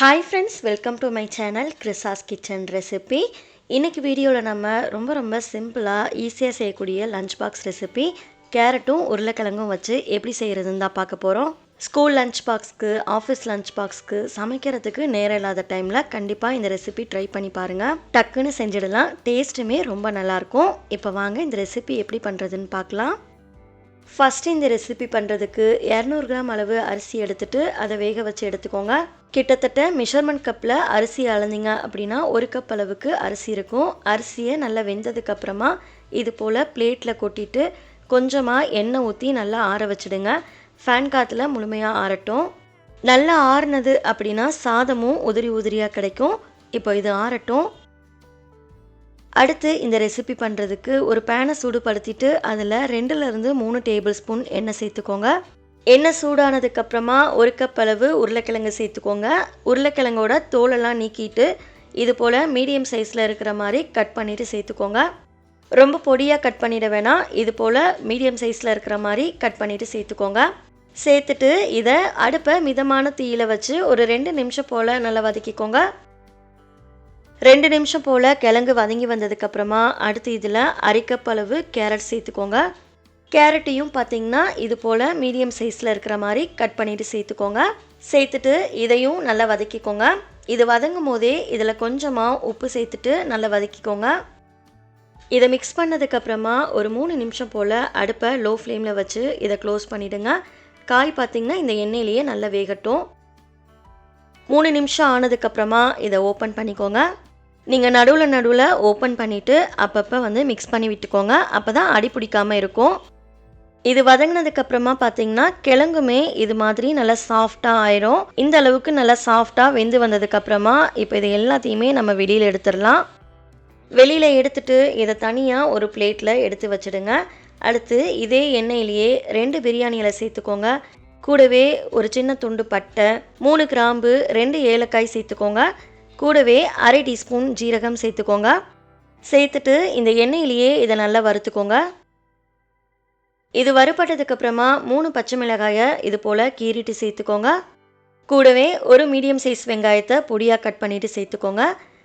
Hi friends, welcome to my channel கிறிஸாஸ் kitchen recipe. இன்றைக்கி வீடியோவில் நம்ம ரொம்ப சிம்பிளாக ஈஸியாக செய்யக்கூடிய லஞ்ச் பாக்ஸ் ரெசிபி கேரட்டும் உருளைக்கிழங்கும் வச்சு எப்படி செய்கிறதுன்னு தான் பார்க்க போகிறோம். ஸ்கூல் லஞ்ச் பாக்ஸ்க்கு, ஆஃபீஸ் லஞ்ச் பாக்ஸ்க்கு சமைக்கிறதுக்கு நேரம் இல்லாத டைமில் கண்டிப்பாக இந்த ரெசிபி ட்ரை பண்ணி பாருங்கள். டக்குன்னு செஞ்சிடலாம், டேஸ்ட்டுமே ரொம்ப நல்லாயிருக்கும். இப்போ வாங்க இந்த ரெசிபி எப்படி பண்ணுறதுன்னு பார்க்கலாம். ஃபஸ்ட்டு இந்த ரெசிபி பண்ணுறதுக்கு 200 கிராம் அளவு அரிசி எடுத்துகிட்டு அதை வேக வச்சு எடுத்துக்கோங்க. கிட்டத்தட்ட மெஷர்மெண்ட் கப்பில் அரிசி அளந்தீங்க அப்படின்னா 1 கப் அளவுக்கு அரிசி இருக்கும். அரிசியை நல்லா வெந்ததுக்கப்புறமா இது போல் பிளேட்டில் கொட்டிட்டு கொஞ்சமாக எண்ணெய் ஊற்றி நல்லா ஆற வச்சுடுங்க. ஃபேன் காற்றுல முழுமையாக ஆறட்டும். நல்லா ஆறுனது அப்படின்னா சாதமும் உதிரியாக கிடைக்கும். இப்போ இது ஆறட்டும். அடுத்து இந்த ரெசிபி பண்ணுறதுக்கு ஒரு பேனை சூடுபடுத்திட்டு அதில் 2லேருந்து 3 டேபிள் ஸ்பூன் எண்ணெய் சேர்த்துக்கோங்க. எண்ணெய் சூடானதுக்கப்புறமா 1 கப் அளவு உருளைக்கிழங்கு சேர்த்துக்கோங்க. உருளைக்கிழங்கோட தோலெல்லாம் நீக்கிட்டு இது போல் மீடியம் சைஸில் இருக்கிற மாதிரி கட் பண்ணிவிட்டு சேர்த்துக்கோங்க. ரொம்ப பொடியாக கட் பண்ணிட வேணாம், இது போல் மீடியம் சைஸில் இருக்கிற மாதிரி கட் பண்ணிவிட்டு சேர்த்துக்கோங்க. சேர்த்துட்டு இதை அடுப்பை மிதமான தீயில் வச்சு ஒரு 2 நிமிஷம் போல் நல்லா வதக்கிக்கோங்க. 2 நிமிஷம் போல் கிழங்கு வதங்கி வந்ததுக்கப்புறமா அடுத்து இதில் 1/2 கப் அளவு கேரட் சேர்த்துக்கோங்க. கேரட்டையும் பார்த்திங்கன்னா இது போல் மீடியம் சைஸில் இருக்கிற மாதிரி கட் பண்ணிவிட்டு சேர்த்துக்கோங்க. சேர்த்துட்டு இதையும் நல்லா வதக்கிக்கோங்க. இது வதங்கும் போதே இதில் கொஞ்சமாக உப்பு சேர்த்துட்டு நல்லா வதக்கிக்கோங்க. இதை மிக்ஸ் பண்ணதுக்கப்புறமா ஒரு 3 நிமிஷம் போல் அடுப்பை லோ ஃப்ளேமில் வச்சு இதை க்ளோஸ் பண்ணிவிடுங்க. காய் பார்த்திங்கன்னா இந்த எண்ணெயிலேயே நல்லா வேகட்டும். 3 நிமிஷம் ஆனதுக்கப்புறமா இதை ஓப்பன் பண்ணிக்கோங்க. நீங்கள் நடுவில் ஓப்பன் பண்ணிவிட்டு அப்பப்போ மிக்ஸ் பண்ணி விட்டுக்கோங்க. அப்போ தான் அடி பிடிக்காமல் இருக்கும். இது வதங்கினதுக்கப்புறமா பார்த்தீங்கன்னா கிழங்குமே இது மாதிரி நல்லா சாஃப்டாக ஆயிரும். இந்த அளவுக்கு நல்லா சாஃப்டாக வெந்து வந்ததுக்கப்புறமா இப்போ இது எல்லாத்தையுமே நம்ம வெளியில் எடுத்துடலாம். வெளியில் எடுத்துட்டு இதை தனியாக ஒரு பிளேட்டில் எடுத்து வச்சுடுங்க. அடுத்து இதே எண்ணெயிலேயே 2 பிரியாணி இலை சேர்த்துக்கோங்க. கூடவே ஒரு சின்ன துண்டு பட்டை, 3 கிராம்பு, 2 ஏலக்காய் சேர்த்துக்கோங்க. கூடவே 1/2 டீஸ்பூன் ஜீரகம் சேர்த்துக்கோங்க. சேர்த்துட்டு இந்த எண்ணெயிலேயே இதை நல்லா வறுத்துக்கோங்க. இது வறுபட்டதுக்கப்புறமா 3 பச்சை மிளகாயை இது போல் கீறிட்டு சேர்த்துக்கோங்க. கூடவே ஒரு மீடியம் சைஸ் வெங்காயத்தை பொடியாக கட் பண்ணிவிட்டு சேர்த்துக்கோங்க.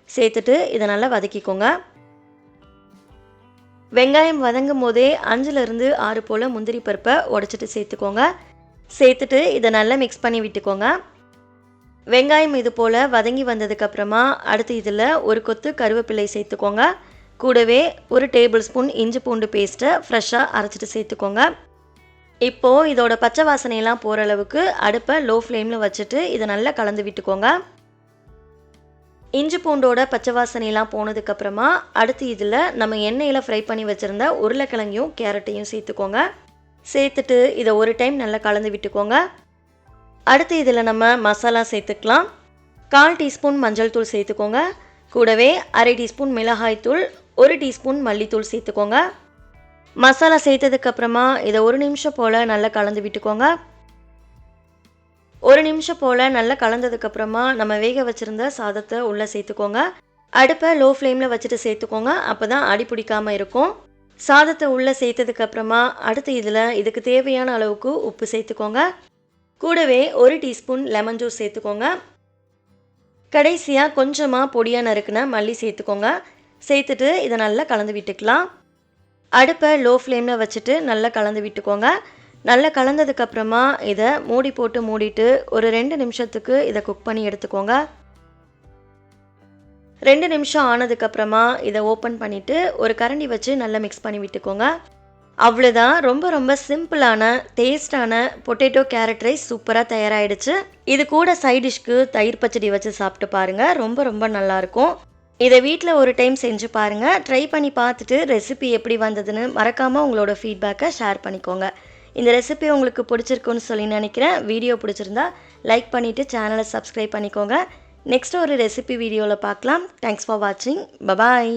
சேர்த்துட்டு இதை நல்லா வதக்கிக்கோங்க. வெங்காயம் வதங்கும் போதே 5லேருந்து 6 போல் முந்திரி பருப்பை உடச்சிட்டு சேர்த்துக்கோங்க. சேர்த்துட்டு இதை நல்லா மிக்ஸ் பண்ணி விட்டுக்கோங்க. வெங்காயம் இது போல் வதங்கி வந்ததுக்கப்புறமா அடுத்து இதில் ஒரு கொத்து கருவேப்பிலை சேர்த்துக்கோங்க. கூடவே ஒரு டேபிள் ஸ்பூன் இஞ்சி பூண்டு பேஸ்ட்டை ஃப்ரெஷ்ஷாக அரைச்சிட்டு சேர்த்துக்கோங்க. இப்போது இதோட பச்சை வாசனையெல்லாம் போகிற அளவுக்கு அடுப்பை லோ ஃப்ளேமில் வச்சுட்டு இதை நல்லா கலந்து விட்டுக்கோங்க. இஞ்சி பூண்டோட பச்சை வாசனையெல்லாம் போனதுக்கப்புறமா அடுத்து இதில் நம்ம எண்ணெயில் ஃப்ரை பண்ணி வச்சுருந்த உருளைக்கிழங்கையும் கேரட்டையும் சேர்த்துக்கோங்க. சேர்த்துட்டு இதை ஒரு டைம் நல்லா கலந்து விட்டுக்கோங்க. அடுத்து இதில் நம்ம மசாலா சேர்த்துக்கலாம். 1/4 டீஸ்பூன் மஞ்சள் தூள் சேர்த்துக்கோங்க. கூடவே 1/2 டீஸ்பூன் மிளகாய் தூள், 1 டீஸ்பூன் மல்லித்தூள் சேர்த்துக்கோங்க. மசாலா சேர்த்ததுக்கப்புறமா இதை 1 நிமிஷம் போல் நல்லா கலந்து விட்டுக்கோங்க. 1 நிமிஷம் போல் நல்லா கலந்ததுக்கப்புறமா நம்ம வேக வச்சுருந்த சாதத்தை உள்ளே சேர்த்துக்கோங்க. அடுப்பை லோ ஃப்ளேமில் வச்சுட்டு சேர்த்துக்கோங்க. அப்போ தான் அடி பிடிக்காமல் இருக்கும். சாதத்தை உள்ளே சேர்த்ததுக்கப்புறமா அடுத்து இதில் இதுக்கு தேவையான அளவுக்கு உப்பு சேர்த்துக்கோங்க. கூடவே 1 டீஸ்பூன் லெமன் ஜூஸ் சேர்த்துக்கோங்க. கடைசியாக கொஞ்சமாக பொடியாக நறுக்குன மல்லி சேர்த்துக்கோங்க. சேர்த்துட்டு இதை நல்லா கலந்து விட்டுக்கலாம். அடுப்பை லோ ஃப்ளேமில் வச்சுட்டு நல்லா கலந்து விட்டுக்கோங்க. நல்லா கலந்ததுக்கப்புறமா இதை மூடி போட்டு மூடிட்டு ஒரு 2 நிமிஷத்துக்கு இதை குக் பண்ணி எடுத்துக்கோங்க. 2 நிமிஷம் ஆனதுக்கப்புறமா இதை ஓப்பன் பண்ணிவிட்டு ஒரு கரண்டி வச்சு நல்லா மிக்ஸ் பண்ணி விட்டுக்கோங்க. அவ்வளோதான், ரொம்ப சிம்பிளான டேஸ்டான பொட்டேட்டோ கேரட் ரைஸ் சூப்பராக தயாராகிடுச்சு. இது கூட சைட் டிஷ்க்கு தயிர் பச்சடி வச்சு சாப்பிட்டு பாருங்கள், ரொம்ப நல்லாயிருக்கும். இதை வீட்டில் ஒரு டைம் செஞ்சு பாருங்கள். ட்ரை பண்ணி பார்த்துட்டு ரெசிபி எப்படி வந்ததுன்னு மறக்காமல் உங்களோட ஃபீட்பேக்கை ஷேர் பண்ணிக்கோங்க. இந்த ரெசிபி உங்களுக்கு பிடிச்சிருக்குன்னு சொல்லி நினைக்கிறேன். வீடியோ பிடிச்சிருந்தா லைக் பண்ணிவிட்டு சேனலை சப்ஸ்கிரைப் பண்ணிக்கோங்க. நெக்ஸ்ட் ஒரு ரெசிபி வீடியோவில் பார்க்கலாம். தேங்க்ஸ் ஃபார் வாட்சிங். பபாய்.